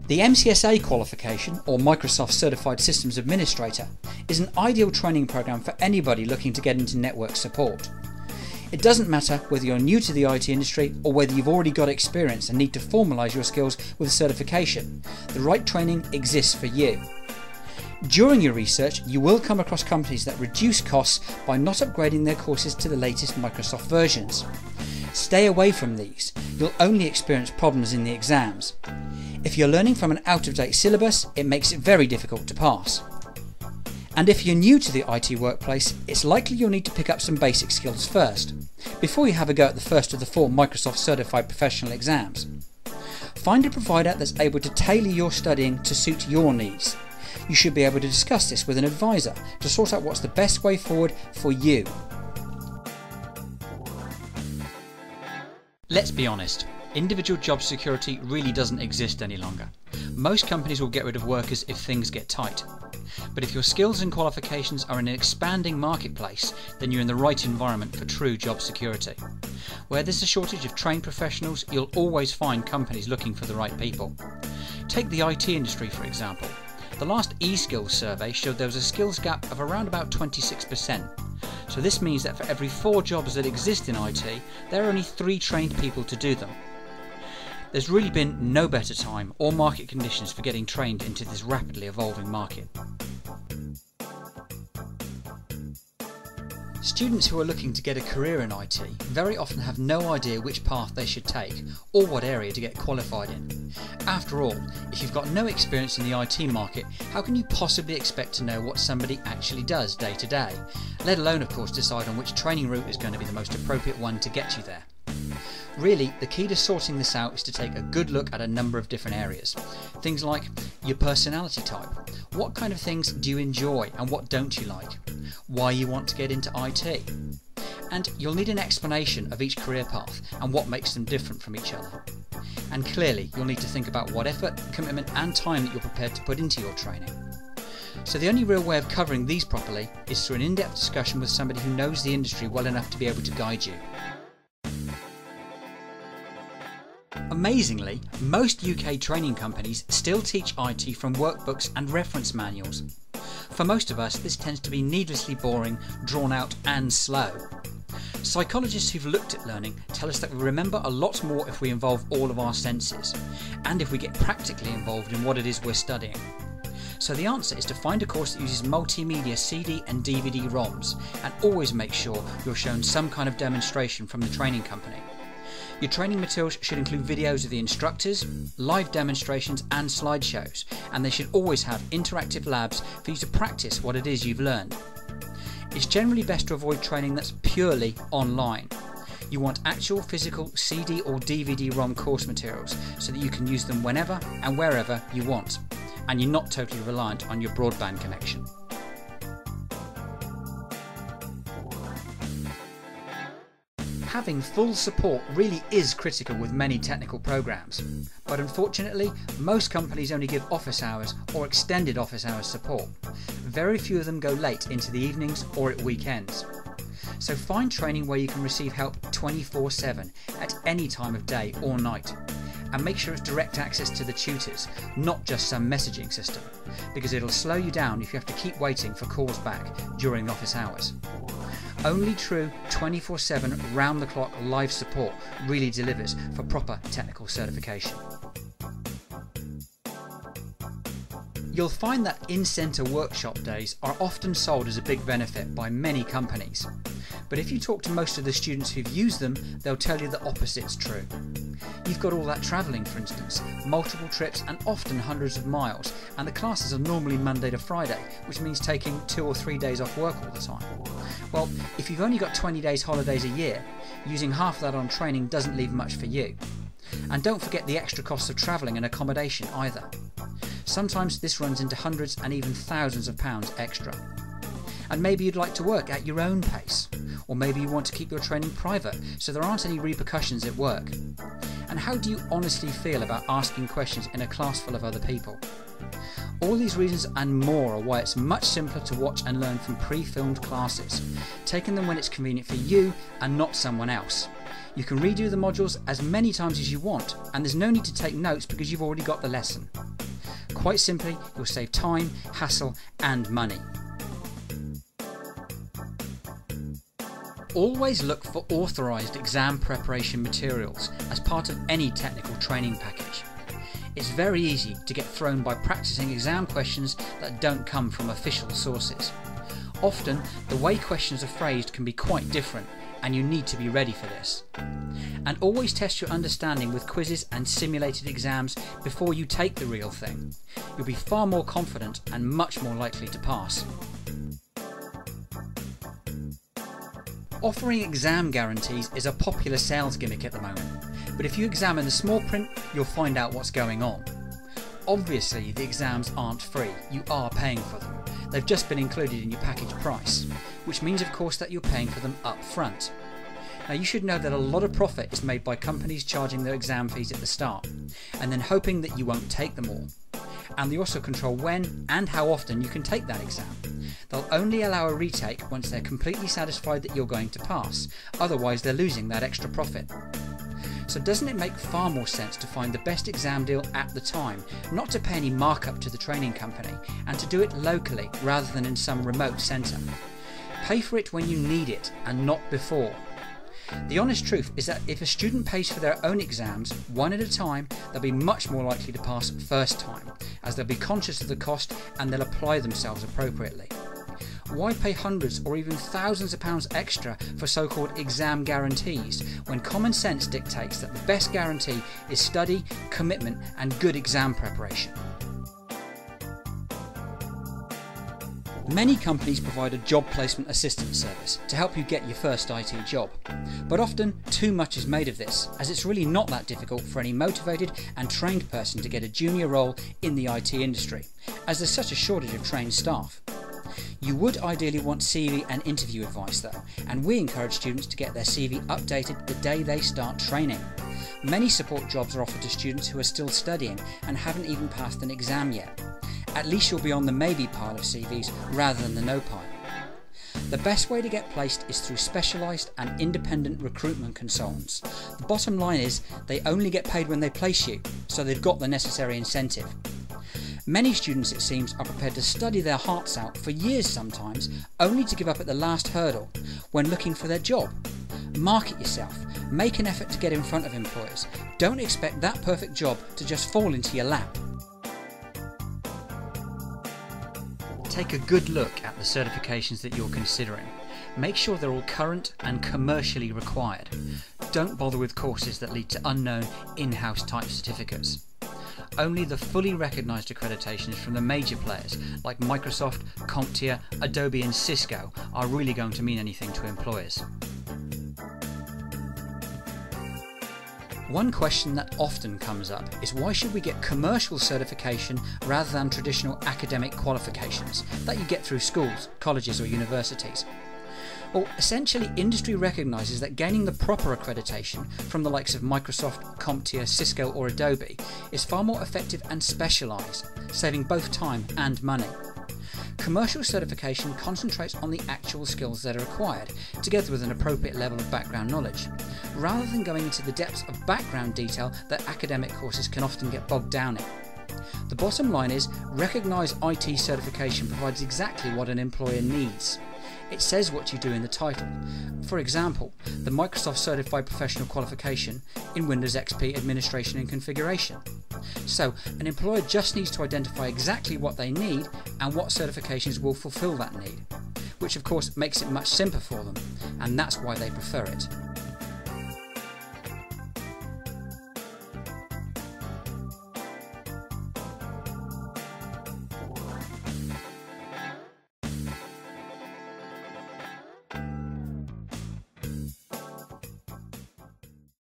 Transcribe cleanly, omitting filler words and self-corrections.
The Mcsa qualification, or Microsoft Certified Systems Administrator, is an ideal training program for anybody looking to get into network support. It doesn't matter whether you're new to the IT industry or whether you've already got experience and need to formalise your skills with a certification. The right training exists for you. During your research, you will come across companies that reduce costs by not upgrading their courses to the latest Microsoft versions. Stay away from these. You'll only experience problems in the exams. If you're learning from an out-of-date syllabus, it makes it very difficult to pass. And if you're new to the IT workplace, it's likely you'll need to pick up some basic skills first, before you have a go at the first of the 4 Microsoft Certified Professional exams. Find a provider that's able to tailor your studying to suit your needs. You should be able to discuss this with an advisor to sort out what's the best way forward for you. Let's be honest, individual job security really doesn't exist any longer. Most companies will get rid of workers if things get tight. But if your skills and qualifications are in an expanding marketplace, then you're in the right environment for true job security. Where there's a shortage of trained professionals, you'll always find companies looking for the right people. Take the IT industry for example. The last eSkills survey showed there was a skills gap of around about 26%. So this means that for every 4 jobs that exist in IT, there are only 3 trained people to do them. There's really been no better time or market conditions for getting trained into this rapidly evolving market. Students who are looking to get a career in IT very often have no idea which path they should take or what area to get qualified in. After all, if you've got no experience in the IT market, how can you possibly expect to know what somebody actually does day to day, let alone of course decide on which training route is going to be the most appropriate one to get you there. Really, the key to sorting this out is to take a good look at a number of different areas. Things like your personality type. What kind of things do you enjoy and what don't you like? Why you want to get into IT? And you'll need an explanation of each career path and what makes them different from each other. And clearly, you'll need to think about what effort, commitment and time that you're prepared to put into your training. So the only real way of covering these properly is through an in-depth discussion with somebody who knows the industry well enough to be able to guide you. Amazingly, most UK training companies still teach IT from workbooks and reference manuals. For most of us, this tends to be needlessly boring, drawn out and slow. Psychologists who've looked at learning tell us that we remember a lot more if we involve all of our senses, and if we get practically involved in what it is we're studying. So the answer is to find a course that uses multimedia CD and DVD ROMs, and always make sure you're shown some kind of demonstration from the training company. Your training materials should include videos of the instructors, live demonstrations and slideshows, and they should always have interactive labs for you to practice what it is you've learned. It's generally best to avoid training that's purely online. You want actual physical CD or DVD ROM course materials so that you can use them whenever and wherever you want, and you're not totally reliant on your broadband connection. Having full support really is critical with many technical programs, but unfortunately most companies only give office hours or extended office hours support. Very few of them go late into the evenings or at weekends. So find training where you can receive help 24/7 at any time of day or night, and make sure it's direct access to the tutors, not just some messaging system, because it'll slow you down if you have to keep waiting for calls back during office hours. Only true 24/7 round-the-clock live support really delivers for proper technical certification. You'll find that in-centre workshop days are often sold as a big benefit by many companies, but if you talk to most of the students who've used them, they'll tell you the opposite's true. You've got all that travelling, for instance, multiple trips and often hundreds of miles, and the classes are normally Monday to Friday, which means taking 2 or 3 days off work all the time. Well, if you've only got 20 days holidays a year, using half of that on training doesn't leave much for you. And don't forget the extra costs of travelling and accommodation either. Sometimes this runs into hundreds and even thousands of pounds extra. And maybe you'd like to work at your own pace, or maybe you want to keep your training private so there aren't any repercussions at work. And how do you honestly feel about asking questions in a class full of other people? All these reasons and more are why it's much simpler to watch and learn from pre-filmed classes, taking them when it's convenient for you and not someone else. You can redo the modules as many times as you want, and there's no need to take notes because you've already got the lesson. Quite simply, you'll save time, hassle and money. Always look for authorised exam preparation materials as part of any technical training package. It's very easy to get thrown by practicing exam questions that don't come from official sources. Often, the way questions are phrased can be quite different, and you need to be ready for this. And always test your understanding with quizzes and simulated exams before you take the real thing. You'll be far more confident and much more likely to pass. Offering exam guarantees is a popular sales gimmick at the moment, but if you examine the small print, you'll find out what's going on. Obviously, the exams aren't free, you are paying for them. They've just been included in your package price, which means of course that you're paying for them up front. Now you should know that a lot of profit is made by companies charging their exam fees at the start, and then hoping that you won't take them all. And they also control when and how often you can take that exam. They'll only allow a retake once they're completely satisfied that you're going to pass, otherwise they're losing that extra profit. So doesn't it make far more sense to find the best exam deal at the time, not to pay any markup to the training company, and to do it locally rather than in some remote centre? Pay for it when you need it and not before. The honest truth is that if a student pays for their own exams one at a time, they'll be much more likely to pass first time, as they'll be conscious of the cost and they'll apply themselves appropriately. Why pay hundreds or even thousands of pounds extra for so-called exam guarantees when common sense dictates that the best guarantee is study, commitment and good exam preparation? Many companies provide a job placement assistance service to help you get your first IT job. But often too much is made of this, as it's really not that difficult for any motivated and trained person to get a junior role in the IT industry, as there's such a shortage of trained staff. You would ideally want CV and interview advice though, and we encourage students to get their CV updated the day they start training. Many support jobs are offered to students who are still studying and haven't even passed an exam yet. At least you'll be on the maybe pile of CVs rather than the no pile. The best way to get placed is through specialised and independent recruitment consultants. The bottom line is they only get paid when they place you, so they've got the necessary incentive. Many students, it seems, are prepared to study their hearts out for years sometimes, only to give up at the last hurdle when looking for their job. Market yourself, make an effort to get in front of employers. Don't expect that perfect job to just fall into your lap. Take a good look at the certifications that you're considering. Make sure they're all current and commercially required. Don't bother with courses that lead to unknown in-house type certificates. Only the fully recognised accreditations from the major players like Microsoft, CompTIA, Adobe and Cisco are really going to mean anything to employers. One question that often comes up is why should we get commercial certification rather than traditional academic qualifications that you get through schools, colleges or universities? Well, essentially industry recognises that gaining the proper accreditation from the likes of Microsoft, CompTIA, Cisco or Adobe is far more effective and specialised, saving both time and money. Commercial certification concentrates on the actual skills that are required, together with an appropriate level of background knowledge, rather than going into the depths of background detail that academic courses can often get bogged down in. The bottom line is, recognised IT certification provides exactly what an employer needs. It says what you do in the title. For example, the Microsoft Certified Professional Qualification in Windows XP Administration and Configuration. So, an employer just needs to identify exactly what they need and what certifications will fulfill that need, which of course makes it much simpler for them, and that's why they prefer it.